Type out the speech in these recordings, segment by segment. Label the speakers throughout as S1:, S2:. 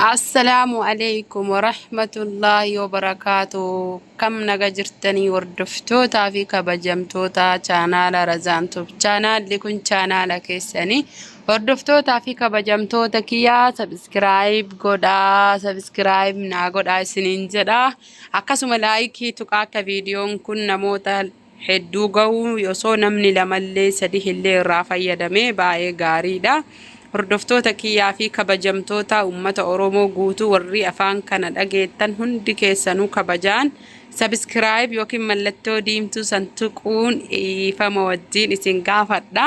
S1: Assalaamu alaykum wa rahmatullahi wa barakaatuh. Kam naga jirtanii hordoftootaa fi kabajamtoota chaanaala Razaan Tube. Chaanaalli kun chaanaala keessanii hordoftootaa fi kabajamtoota kiyyaa sabskiraayib godhaa, sabskiraayib naa godhaa isiniin jedha. Akkasuma laayikii tuqaa akka viidiyoon kun namoota hedduu ga'u osoo namni lamallee sadii illee irraa fayyadamee baay'ee gaariidha. Hordoftoota kiyyaa fi kabajamtoota ummata Oromoo guutuu warri afaan kana dhageettan hundi keessanuu kabajaan sabskiraayib yookiin mallattoo diimtuu san tuquun ifama wajjin isin gaafadha.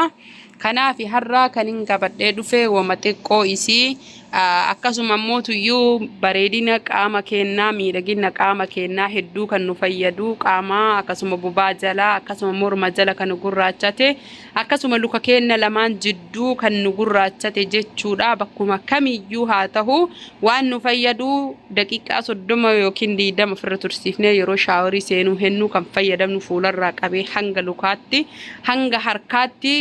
S1: Kanaaf har'aa kan hin qabadhee dhufe wama xiqqoo isii akkasuma immoo tuyyuu bareedina qaama keenyaa miidhagina qaama keenyaa hedduu kan nu fayyadu qaama akkasuma bobaa jalaa akkasuma morma jala kan nu gurraachate akkasuma luka keenya lamaan jidduu kan nu gurraachate jechuudha. Bakkuma kamiyyuu haa ta'u waan nu fayyadu daqiiqaa 30 yookiin 20 ofirra tursiifnee yeroo shaaworii seenuu hennu kan fayyadamnu fuularraa qabee hanga lukaatti hanga harkaatti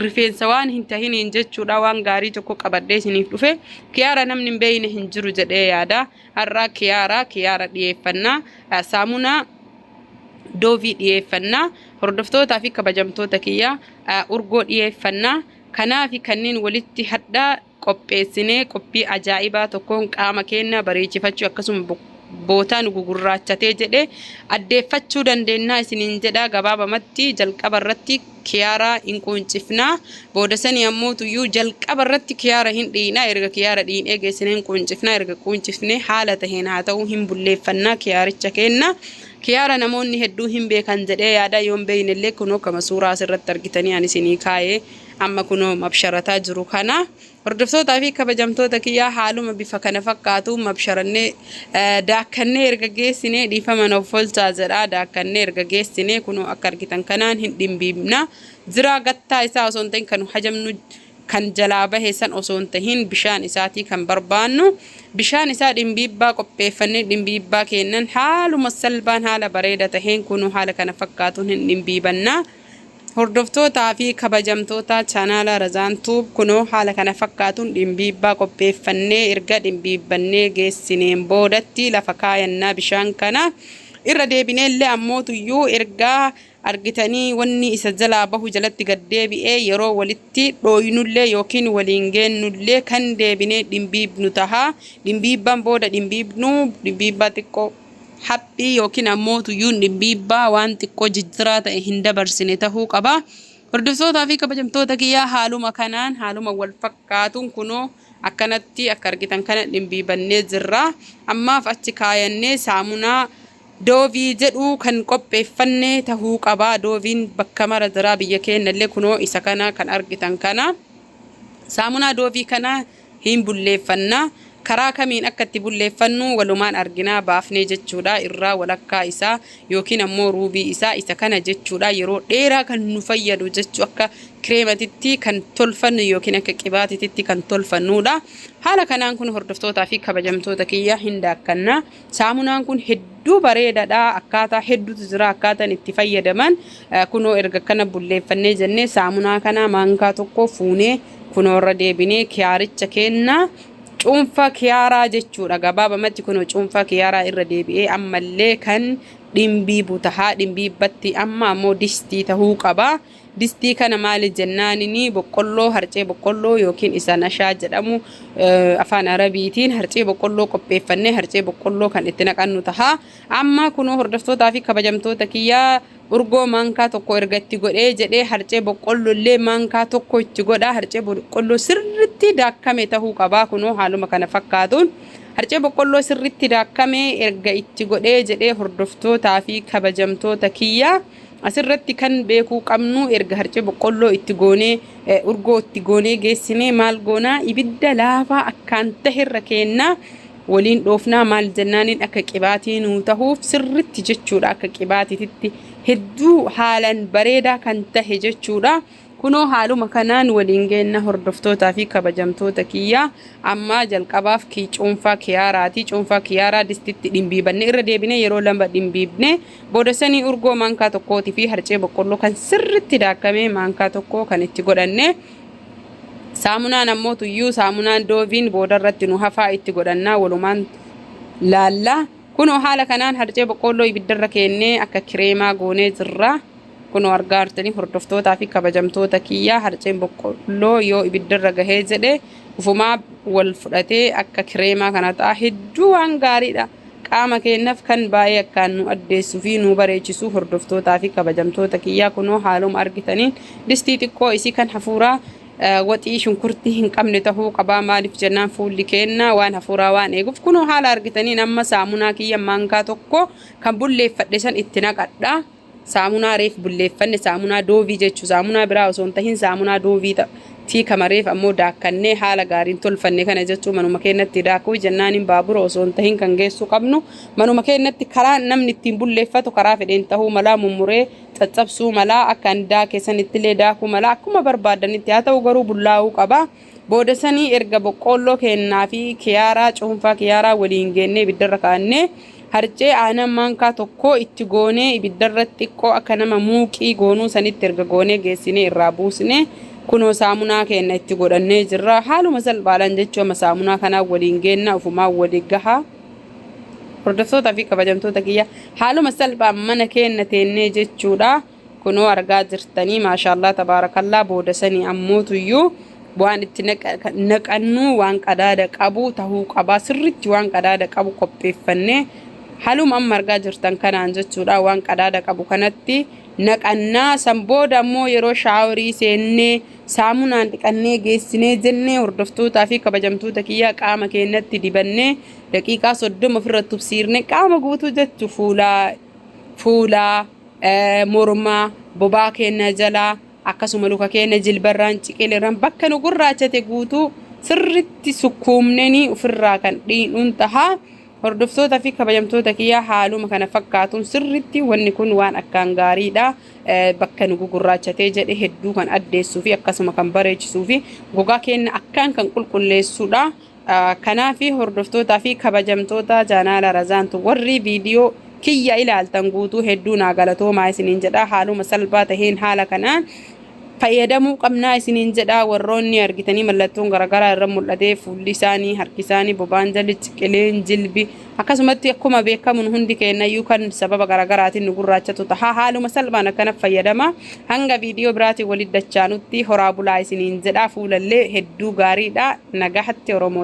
S1: rifeensa waan hin tahiniin jechuudha. Waan gaarii tokko qabadhee isiniif dhufe kiyaara namni hin beeyne hin jiru jedhee yaada. Har'aa kiyaara dhiyeeffannaa saamunaa doovii dhiyeeffannaa hordoftootaa fi kabajamtoota kiyyaa urgoo dhiyeeffannaa. Kanaaf kanneen walitti hadhaa qopheessinee qophii ajaa'ibaa tokkoon qaama keenya bareechifachuu akkasuma bootaa nu gugurraachatee jedhee addeeffachuu dandeenya isiniin jedha. Gabaabamatti jalqaba irratti kiyaara hin quncifnaa, booda sanii ammoo tuyyuu jalqaba irratti kiyaara hin dhiinaa, erga kiyaara dhiinee geessinee hin quncifnaa, erga quncifnee haala taheen haa ta'u hin bulleeffannaa kiyaaricha kenna. Kiyaara namoonni hedduu hin beekan jedhee yaada yoo hin beeynellee kunoo kama suuraa asirratti argitanii ani isinii kaa'ee amma kunoo mabsharataa jiru kana. Hordoftootaa fi kabajamtoota kiyyaa haaluma bifa kana fakkaatu mabsharannee daakkannee erga geessinee dhiifama nuuf oolchaa jedha. Daakkannee erga geessinee kunoo akka argitan kanaan hin dhimbiibna. Ziraa gattaa isaa osoo hin ta'in kan hajamnu kan jalaa bahe san osoo hin tahin bishaan isaatii kan barbaannu bishaan isaa dhimbiibbaa qopheeffannee dhimbiibbaa kennan haaluma salphaan haala bareeda taheen kunuu haala kana fakkaatuun hin dhimbiibanna. Hordoftootaa fi kabajamtoota chaanaala Razaan Tube kunoo haala kana fakkaatuun dhimbiibbaa qopheeffannee erga dhimbiibbannee geessineen boodatti lafa kaayannaa bishaan kana irra deebineellee ammoo tuyyuu ergaa argitanii wanni isa jalaa bahu jalatti gad deebi'ee yeroo walitti dhooynullee yookiin waliin geennullee kan deebinee dhimbiibnu taha. Dhimbiibbaan booda dhimbiibbaa xiqqoo haphii yookiin ammoo tuyyuu dhimbiibbaa waan xiqqoo jijjiraa ta'e hin dabarsine tahuu qaba. Hordoftootaa fi kabajamtoota kiyyaa haaluma kanaan haaluma wal fakkaatuun kunoo akkanatti akka argitan kana dhimbiibannee jirra. Ammaaf achi kaayannee saamunaa doovii jedhu kan qopheeffannee tahuu qaba. Dooviin bakka mara jira biyya keenyallee kunoo isa kana kan argitan kana saamunaa doovii kana hin bulleeffannaa. Karaa kamiin akka itti bulleeffannu walumaan arginaa baafnee jechuudha. Irraa walakkaa isaa yookiin ammoo ruubii isaa isa kana jechuudha. Yeroo dheeraa kan nu fayyadu jechuu akka kireematitti kan tolfannu yookiin akka qibaatitti kan tolfannuudha. Haala kanaan kun hordoftootaa fi kabajamtoota kiyyaa hin daakkanna. Saamunaan kun hedduu bareedaadha. Akkaataa hedduutu jira akkaataan itti fayyadaman. Kunoo erga kana bulleeffannee jennee saamunaa kana maankaa tokko fuunee kunoo irra deebinee kiyaaricha kennaa. Cuunfaa kiyaaraa jechuudha. Gabaabamatti kunoo cuunfaa kiyaaraa irra deebi'ee ammallee kan dhimbiibu tahaa. Dhimbiibbatti amma ammoo distii tahuu qaba. Distii kana maali jennaanini boqqolloo harcee boqqolloo yookiin isa nashaa jedhamu afaan arabiitiin harcee boqqolloo qopheeffannee harcee boqqolloo kan itti naqannu tahaa. Amma kunoo hordoftootaa fi kabajamtoota kiyyaa urgoo maankaa tokko erga itti godhee jedhee harcee boqqollollee maankaa tokko itti godhaa. Harcee boqqolloo sirriitti daakkame tahuu qaba. Kunoo haaluma kana fakkaatuun harcee boqqolloo sirriitti daakkame erga itti godhee jedhee hordoftootaa fi kabajamtoota kiyyaa asirratti kan beekuu qabnu erga harcee boqqolloo itti goonee urgoo itti goonee geessinee maal goonaa ibidda laafaa akkaan taherra kennaa waliin dhoofnaa. Maal jennaaniin akka qibaatii nuu tahuuf sirriitti jechuudha. Akka qibaatiitti hedduu haalan bareedaa kan tahe jechuudha. Kunoo haaluma kanaan waliin geenna hordoftootaa fi kabajamtoota kiyyaa. Amma jalqabaaf cuunfaa kiyaaraati. Cuunfaa kiyaaraa distitti dhimbiibannee irra deebinee yeroo lama dhimbiibnee booda sanii urgoo maankaa tokkootii fi harcee boqqolloo kan sirriitti daakkame maankaa tokko kan itti godhannee saamunaan ammoo tuyyuu saamunaan dooviin boodarratti nu hafaa itti godhannaa walumaan laalla. Kunoo haala kanaan harcee boqqolloo ibiddarra keennee akka kireemaa goonee jirra. Kunoo argaa jirtanii hordoftootaa fi kabajamtoota kiyyaa harceen boqqolloo yoo ibiddarra gahee jedhe ufumaa wal fudhatee akka kireemaa kana ta'a. Hedduu waan gaariidha. Qaama keenyaaf kan baay'ee akkaan nu addeessuu fi nu bareechisuu hordoftootaa fi kabajamtoota kiyyaa kunoo haaluma argitaniin distii xiqqoo isii kan hafuuraa waxii shunkurtii hin qabne tahuu qabaa. Maaliif jennaan fuulli keenya waan hafuuraa waan eeguuf. Kunoo haala argitaniin amma saamunaa kiyya maankaa tokko kan bulleeffadhe san itti naqadha. Saamunaa reef bulleeffanne saamunaa doovii jechuu saamunaa biraa osoo hin tahin saamunaa doovii fi kamareef ammoo daakkannee haala gaariin tolfanne kana jechuu manuma keenyatti daakuu jennaaniin baabura osoo hin tahin kan geessu qabnu manuma keenyatti karaa namni ittiin bulleeffatu karaa fedheen tahuu malaa mummuree caccabsuu malaa akka handaa keessanitti illee daakuu malaa akkuma barbaadanitti haa ta'u garuu bullaa'uu qaba. Booda sanii erga boqqolloo kennaa fi kiyaaraa cuunfaa kiyaaraa waliin geennee ibiddarra kaa'annee harcee aanan maankaa tokko itti goonee ibiddarratti xiqqoo akka nama muuqii goonuu sanitti erga goonee geessinee irraa buusnee kunoo saamunaa keenya itti godhannee jirra. Haaluma salphaadhaan jechuudha saamunaa kanaa waliin geenna ufumaa waliin gahaa. Hordoftootaa fi kabajamtoota kiyya haaluma salphaan mana keenya teennee jechuudha. Kunoo argaa jirtanii maashaallah tabaarakallaa. Booda sanii ammoo tuyyuu waan itti naqannu waan qadaada qabu tahuu qabaa. Sirriitti waan qadaada qabu qopheeffannee haaluma amma argaa jirtan kanaan jechuudha waan qadaada qabu kanatti naqannaa. San booda ammoo yeroo shaaworii seennee saamunaan dhiqannee geessinee jennee hordoftootaa fi kabajamtoota kiyyaa qaama keenyatti dibannee daqiiqaa 30 ofirra tubsiirne qaama guutuu jechuu fuulaa mormaa bobaa keenya jalaa akkasuma luka keenya jilbarraan ciqileerraan bakka nu gurraachate guutuu sirriitti sukkuumnanii ofirraa kan dhiinuun tahaa. Hordoftoota fi kabajamtoota kiyyaa haaluma kana fakkaatuun sirriitti wanni kun waan akkaan gaariidha. Bakka nu gurraachatee jedhe hedduu kan addeessuu fi akkasuma kan bareechisuu fi gogaa keenya akkaan kan qulqulleessuudha. Kanaaf hordoftootaa fi kabajamtoota chaanaala Razaantu warri viidiyoo kiyya ilaaltan guutuu hedduu naa galatoomaa isiniin jedha. Haaluma salphaa taheen haala kanaan fayyadamuu qabnaa isiniin jedha. Warroonni argitanii mallattoon garaagaraa irra mul'atee fuulli isaanii harki isaanii bobaan jalli ciqileen jilbi akkasumatti akkuma beekamu hundi keenyayyuu kan sababa garaagaraatiin nu gurraachatu tahaa. Haaluma salphaan akkana fayyadama. Hanga viidiyoo biraatiin walitti dachaanutti horaa bulaa isiniin jedha. Fuulallee hedduu gaariidha. Nagahatti Oromoo.